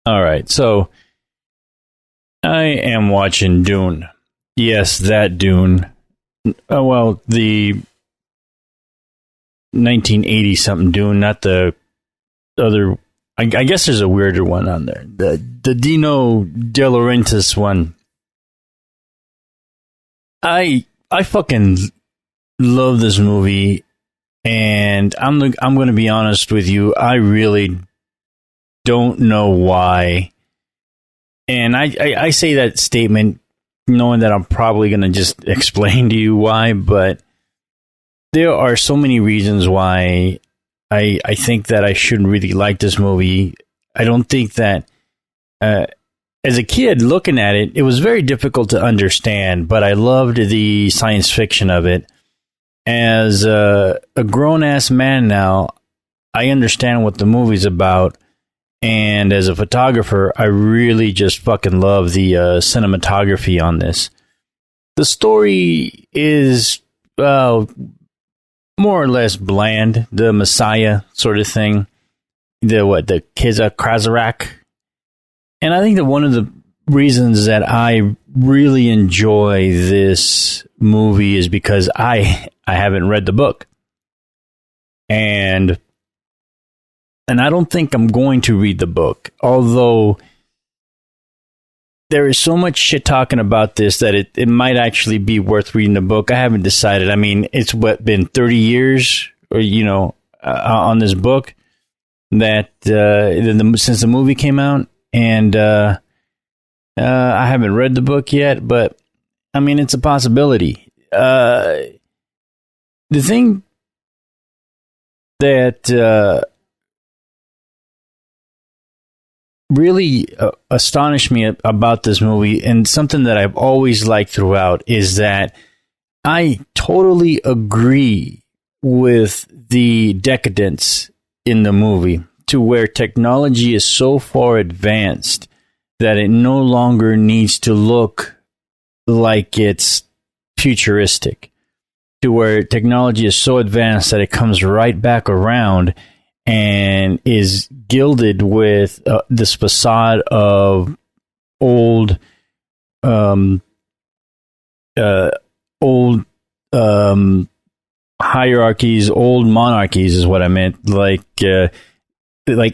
All right, so I am watching Dune. Yes, that Dune. Well, the 1980 something Dune, not the other. I guess there's a weirder one on there. The Dino De Laurentiis one. I fucking love this movie, and I'm going to be honest with you. I really don't know why. And I say that statement knowing that I'm probably going to just explain to you why, but there are so many reasons why I think that I shouldn't really like this movie. I don't think that, as a kid looking at it, it was very difficult to understand, but I loved the science fiction of it. As a grown-ass man now, I understand what the movie's about. And as a photographer, I really just fucking love the cinematography on this. The story is more or less bland, the Messiah sort of thing. The Krzarak. And I think that one of the reasons that I really enjoy this movie is because I haven't read the book. And I don't think I'm going to read the book, although there is so much shit talking about this that it might actually be worth reading the book. I haven't decided. I mean, it's been 30 years or, on this book that since the movie came out, and I haven't read the book yet, but I mean, it's a possibility. The thing that really astonished me about this movie, and something that I've always liked throughout, is that I totally agree with the decadence in the movie, to where technology is so far advanced that it no longer needs to look like it's futuristic, to where technology is so advanced that it comes right back around and is gilded with this facade of old hierarchies, old monarchies is what I meant, like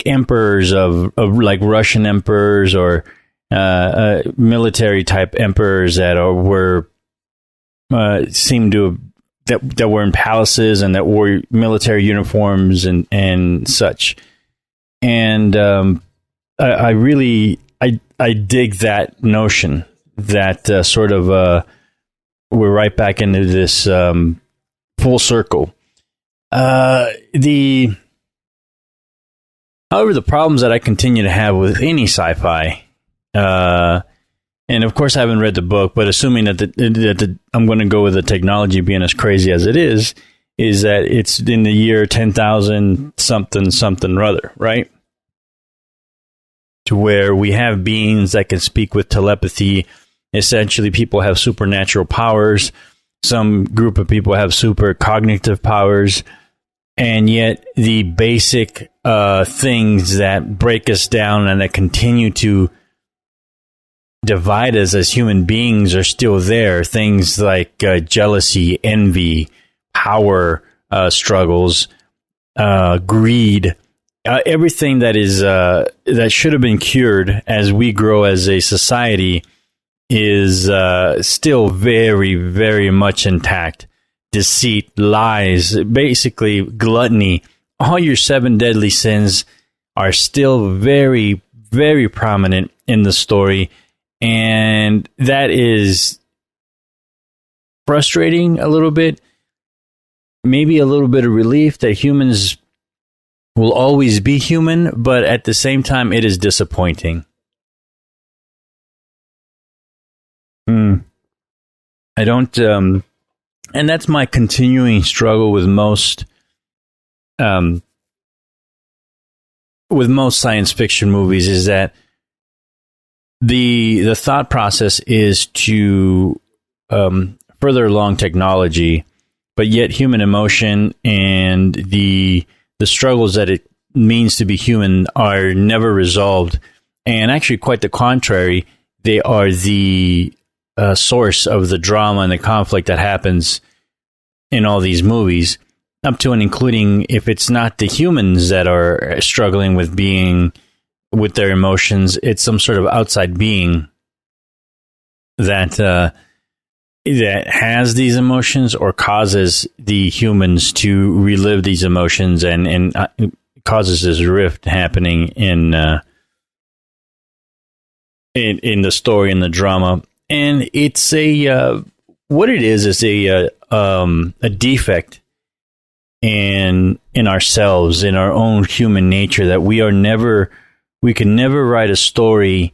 emperors of like Russian emperors or military type emperors that were seemed to that were in palaces and that wore military uniforms and such. And I really dig that notion that sort of we're right back into this full circle. However, the problems that I continue to have with any sci-fi, and of course I haven't read the book, but assuming that I'm going to go with the technology being as crazy as it is that it's in the year 10,000 something or other, right? To where we have beings that can speak with telepathy. Essentially, people have supernatural powers. Some group of people have super cognitive powers. And yet the basic things that break us down and that continue to divide us as human beings are still there. Things like jealousy, envy, power struggles, greed, everything that is that should have been cured as we grow as a society is still very, very much intact. Deceit, lies, basically gluttony, all your 7 deadly sins are still very, very prominent in the story. And that is frustrating a little bit. Maybe a little bit of relief that humans will always be human, but at the same time, it is disappointing. I don't, and that's my continuing struggle with most science fiction movies, is that the thought process is to further along technology, but yet human emotion and the struggles that it means to be human are never resolved. And actually, quite the contrary, they are the source of the drama and the conflict that happens in all these movies, up to and including if it's not the humans that are struggling with their emotions, it's some sort of outside being that has these emotions or causes the humans to relive these emotions and causes this rift happening in the story and the drama. And it's what it is a defect in ourselves, in our own human nature, that we can never write a story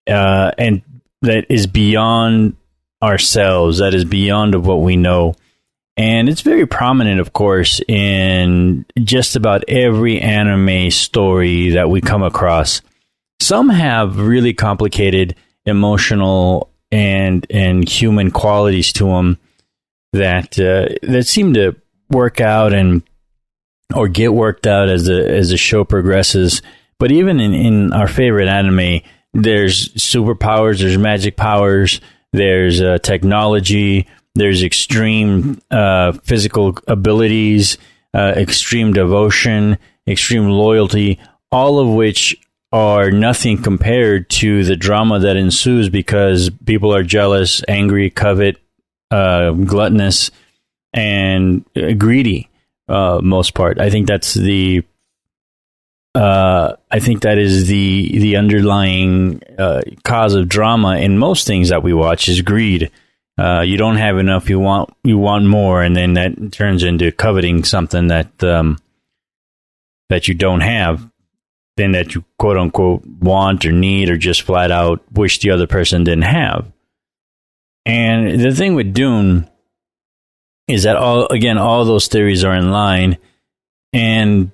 and that is beyond ourselves, that is beyond of what we know. And it's very prominent, of course, in just about every anime story that we come across. Some have really complicated emotional and human qualities to them that seem to work out or get worked out as the show progresses. But even in our favorite anime, there's superpowers, there's magic powers, there's technology, there's extreme physical abilities, extreme devotion, extreme loyalty, all of which are nothing compared to the drama that ensues because people are jealous, angry, covet, gluttonous, and greedy. Most part, I think that's that is the underlying cause of drama in most things that we watch is greed. You don't have enough, you want more, and then that turns into coveting something that you don't have, then that you quote unquote want or need or just flat out wish the other person didn't have. And the thing with Dune is that all those theories are in line, and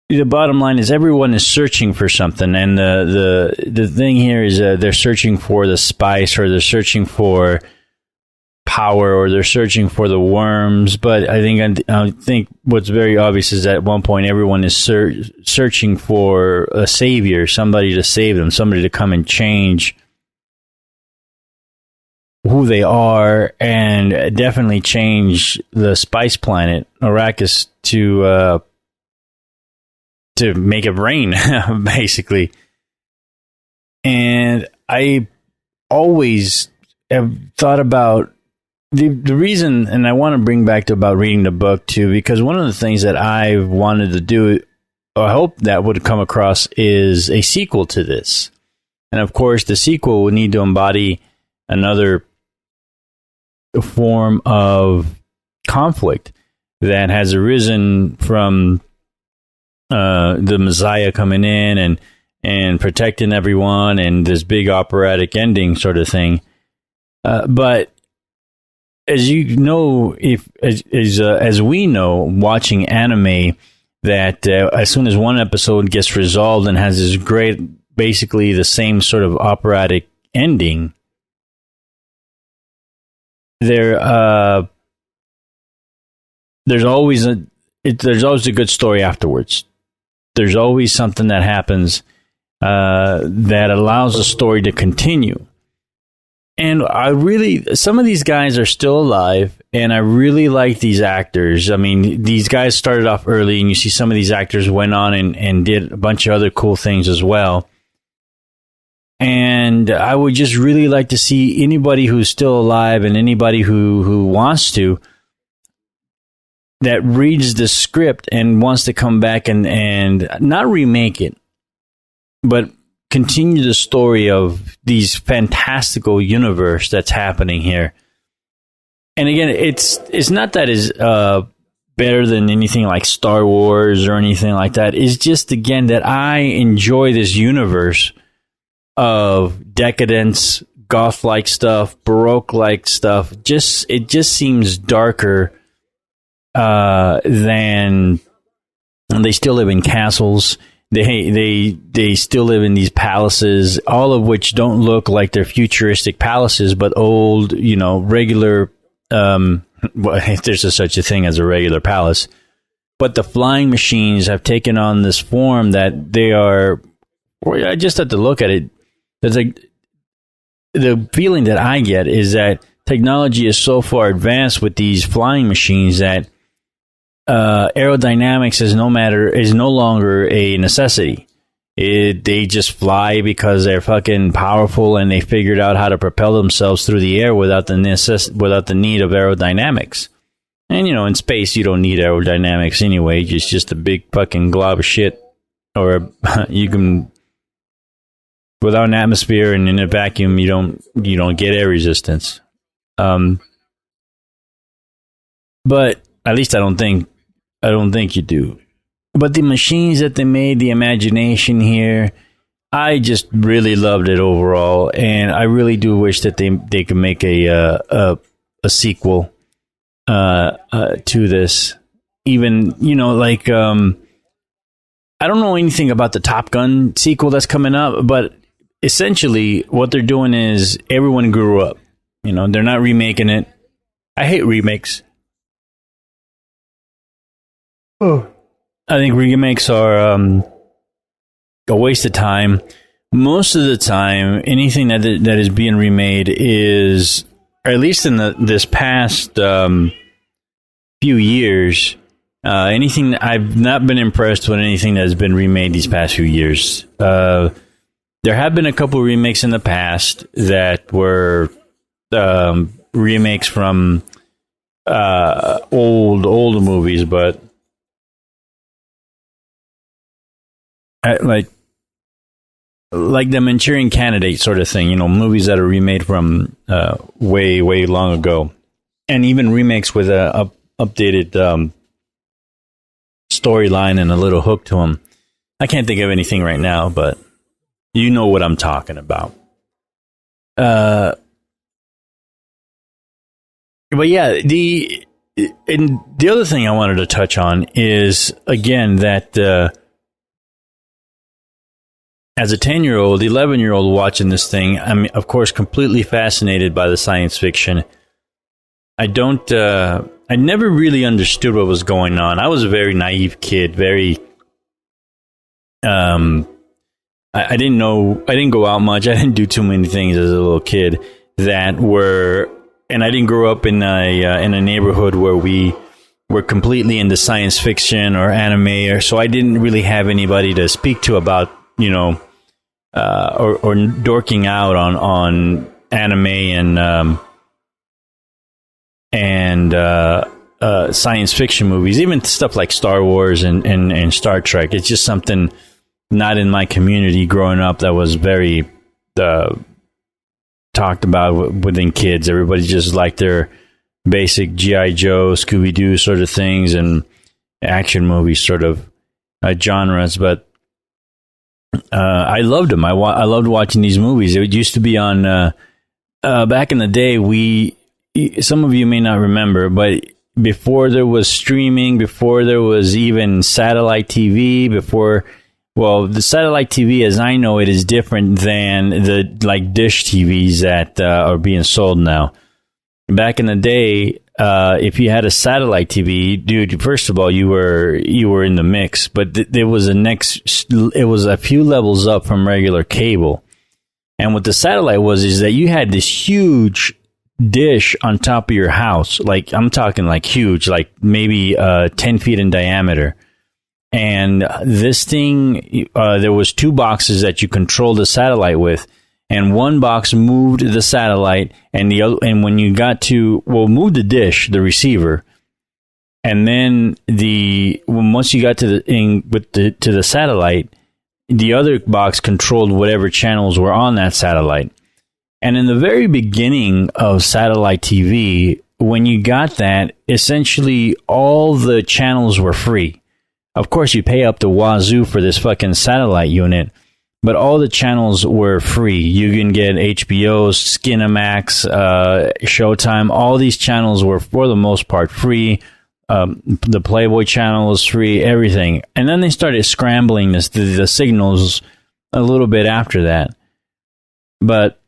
the bottom line is everyone is searching for something, and the thing here is they're searching for the spice, or they're searching for power, or they're searching for the worms. But I think what's very obvious is that at one point everyone is searching for a savior, somebody to save them, somebody to come and change who they are, and definitely change the spice planet Arrakis to make it rain, basically. And I always have thought about the reason, and I want to bring back to about reading the book too, because one of the things that I wanted to do, I hope that would come across, is a sequel to this. And of course, the sequel would need to embody another form of conflict that has arisen from the Messiah coming in and protecting everyone, and this big operatic ending sort of thing. But as you know, as we know, watching anime, that as soon as one episode gets resolved and has this great, basically the same sort of operatic ending, there's always a good story afterwards. There's always something that happens that allows the story to continue. And some of these guys are still alive, and I really like these actors. I mean, these guys started off early, and you see some of these actors went on and did a bunch of other cool things as well. And I would just really like to see anybody who's still alive, and anybody who wants to, that reads the script and wants to come back and not remake it, but continue the story of these fantastical universe that's happening here. And again, it's not that is better than anything like Star Wars or anything like that. It's just, again, that I enjoy this universe of decadence, goth-like stuff, Baroque-like stuff. It just seems darker than they still live in castles. They still live in these palaces, all of which don't look like they're futuristic palaces, but old, regular. If there's such a thing as a regular palace, but the flying machines have taken on this form that they are or I just have to look at it. The feeling that I get is that technology is so far advanced with these flying machines that aerodynamics is no longer a necessity. They just fly because they're fucking powerful and they figured out how to propel themselves through the air without the need of aerodynamics. And in space you don't need aerodynamics anyway. It's just a big fucking glob of shit, or you can. Without an atmosphere and in a vacuum, you don't get air resistance. But at least I don't think you do. But the machines that they made, the imagination here, I just really loved it overall, and I really do wish that they could make a sequel to this. Even I don't know anything about the Top Gun sequel that's coming up, but essentially what they're doing is everyone grew up. They're not remaking it. I hate remakes. I think remakes are a waste of time. Most of the time, anything that is being remade is, or at least in this past few years, anything I've not been impressed with anything that has been remade these past few years. There have been a couple remakes in the past that were remakes from old movies, but like the Manchurian Candidate sort of thing. Movies that are remade from way long ago, and even remakes with a updated storyline and a little hook to them. I can't think of anything right now, but you know what I'm talking about. But yeah, the other thing I wanted to touch on is, again, that as a 10-year-old, 11-year-old watching this thing, I'm, of course, completely fascinated by the science fiction. I never really understood what was going on. I was a very naive kid, I didn't go out much. I didn't do too many things as a little kid and I didn't grow up in a neighborhood where we were completely into science fiction or anime, so I didn't really have anybody to speak to about, or dorking out on anime and science fiction movies, even stuff like Star Wars and Star Trek. It's just something not in my community growing up that was very talked about within kids. Everybody just liked their basic G.I. Joe, Scooby-Doo sort of things and action movies sort of genres. But I loved them. I loved watching these movies. It used to be on back in the day. Some of you may not remember, but before there was streaming, before there was even satellite TV, the satellite TV, as I know it, is different than the dish TVs that are being sold now. Back in the day, if you had a satellite TV, dude, first of all, you were in the mix, but there was it was a few levels up from regular cable. And what the satellite is that you had this huge dish on top of your house. I'm talking huge, maybe 10 feet in diameter. And this thing, there was two boxes that you controlled the satellite with, and one box moved the satellite, and the other, and when you got to move the dish, the receiver, and then once you got to the satellite, the other box controlled whatever channels were on that satellite. And in the very beginning of satellite TV, when you got that, essentially all the channels were free. Of course, you pay up the wazoo for this fucking satellite unit, but all the channels were free. You can get HBO, Skinamax, Showtime. All these channels were, for the most part, free. The Playboy channel was free, everything. And then they started scrambling the signals a little bit after that. But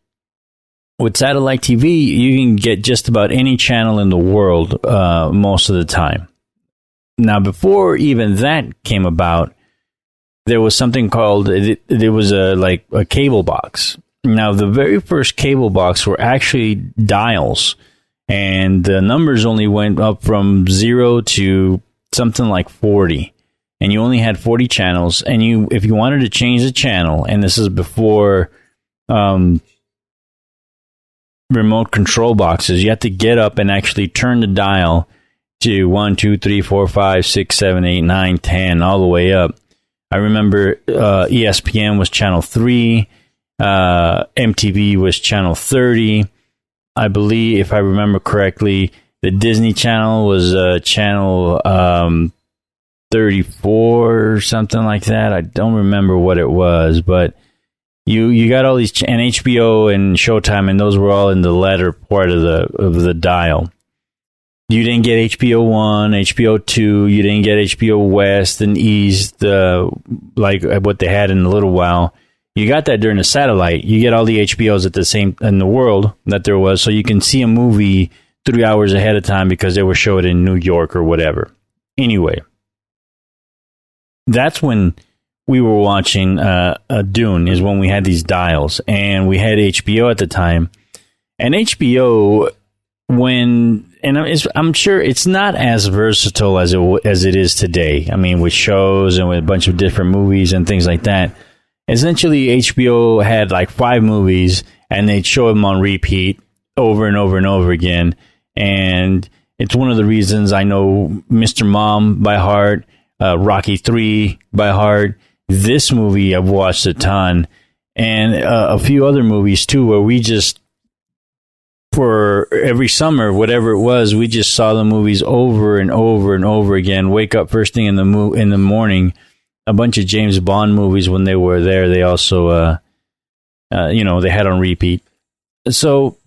with satellite TV, you can get just about any channel in the world most of the time. Now, before even that came about, there was something called, there was a cable box. Now, the very first cable box were actually dials, and the numbers only went up from 0 to something like 40. And you only had 40 channels, and if you wanted to change the channel, and this is before remote control boxes, you had to get up and actually turn the dial to 1, 2, 3, 4, 5, 6, 7, 8, 9, 10, all the way up. I remember ESPN was channel 3, MTV was channel 30. I believe, if I remember correctly, the Disney Channel was channel 34 or something like that. I don't remember what it was, but you got all these, and HBO and Showtime, and those were all in the latter part of the dial. You didn't get HBO 1, HBO 2, you didn't get HBO West and East, like what they had in a little while. You got that during the satellite. You get all the HBOs at the same in the world that there was, so you can see a movie 3 hours ahead of time because they were showing it in New York or whatever. Anyway, that's when we were watching Dune, is when we had these dials, and we had HBO at the time. And HBO, I'm sure it's not as versatile as it is today. I mean, with shows and with a bunch of different movies and things like that. Essentially, HBO had like 5 movies, and they'd show them on repeat over and over and over again. And it's one of the reasons I know Mr. Mom by heart, Rocky 3 by heart. This movie I've watched a ton, and a few other movies too, where we just, for every summer, whatever it was, we just saw the movies over and over and over again. Wake up first thing in the morning. A bunch of James Bond movies when they were there, they also, they had on repeat. So,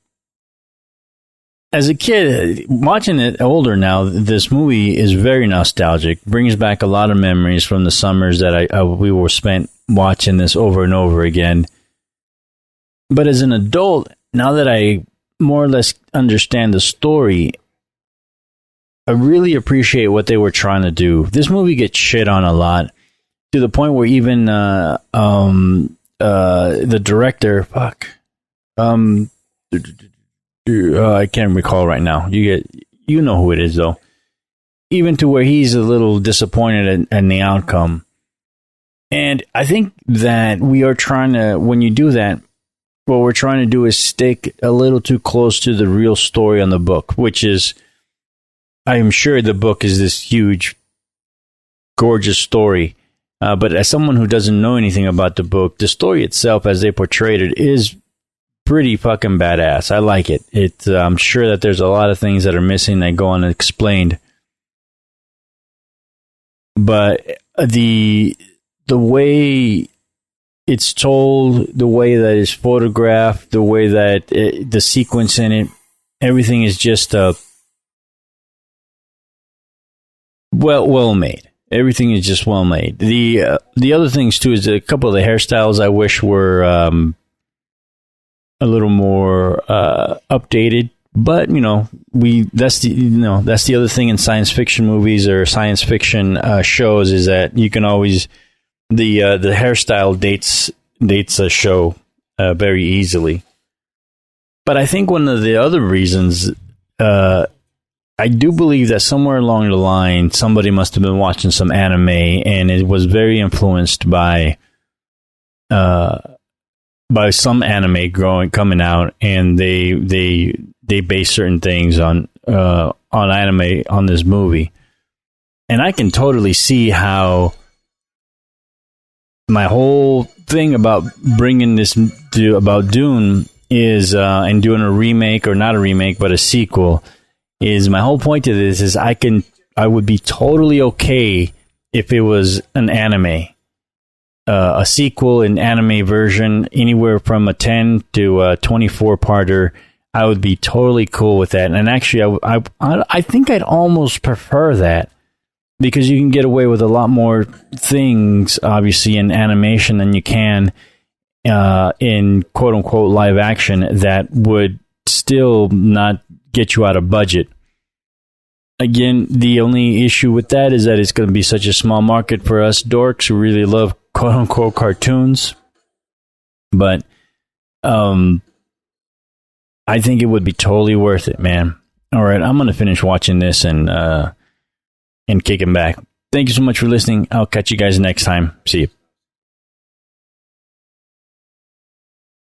as a kid, watching it older now, this movie is very nostalgic. Brings back a lot of memories from the summers that we were spent watching this over and over again. But as an adult, now that I more or less understand the story, I really appreciate what they were trying to do. This movie gets shit on a lot, to the point where even the director, I can't recall right now. You know who it is though. Even to where he's a little disappointed in the outcome. And I think that we are trying to, when you do that, what we're trying to do is stick a little too close to the real story on the book, which is, I am sure the book is this huge, gorgeous story. But as someone who doesn't know anything about the book, the story itself, as they portrayed it, is pretty fucking badass. I like it. I'm sure that there's a lot of things that are missing that go unexplained. But the way it's told, the way that it's photographed, the way that the sequence in it, everything is just well made. Everything is just well made. The other things too is a couple of the hairstyles I wish were a little more updated. But that's the other thing in science fiction movies or science fiction shows, is that you can always the hairstyle dates a show very easily. But I think one of the other reasons, I do believe that somewhere along the line, somebody must have been watching some anime, and it was very influenced by some anime coming out, and they base certain things on anime on this movie. And I can totally see how my whole thing about bringing this about Dune is, and doing a remake, or not a remake, but a sequel, is my whole point to this is I would be totally okay if it was an anime, a sequel, an anime version, anywhere from a 10 to a 24-parter. I would be totally cool with that. And actually, I think I'd almost prefer that, because you can get away with a lot more things, obviously, in animation than you can in quote-unquote live action that would still not get you out of budget. Again, the only issue with that is that it's going to be such a small market for us dorks who really love quote unquote cartoons, but I think it would be totally worth it, man. All right, I'm gonna finish watching this and kick him back. Thank you so much for listening. I'll catch you guys next time. See you.